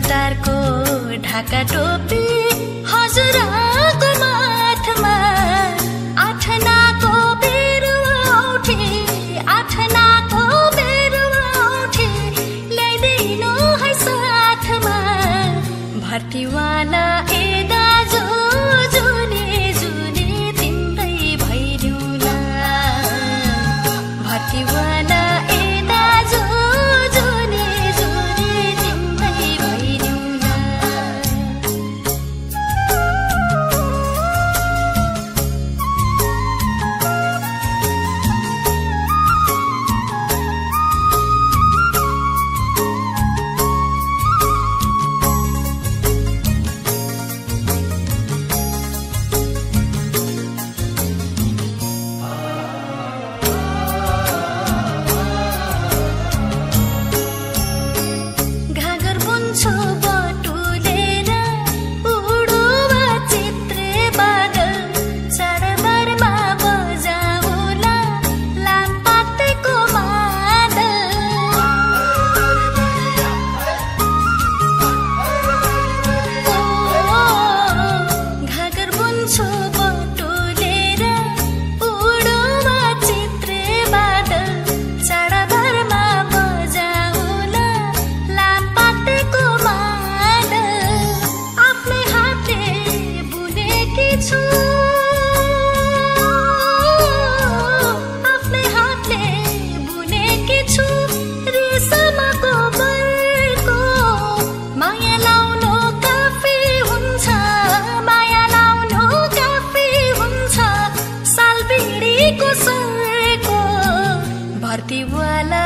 गिटारको ढाका टोपी हजुरको माथमा आठनाको बेरुवा औठी आठनाको बेरुवा औठी ल्याइदिनु है साथमा भर्तीवाला ए दाजु जुनी जुनी तिम्रै भइदिउँला भर्तीवाला ए दाजु जुनी जुनी तिम्रै भइदिउँला घागर बुन्छु बटुलेर उडुवा चित्रे बादल चाडबाडमा बजाउला लामपातेको मादल घागर बुन्छु बटुलेर उडुवा चित्रे बादल चाडबाडमा बजाउला लामपातेको मादल आफ्नै हातले बुनेकी छु आफ्नै हातले बुनेकी छु रेशमको बर्को माया लाउनु काफी हुन्छ माया लाउनु काफी हुन्छ सालबिडीको सर्को भर्तीवाला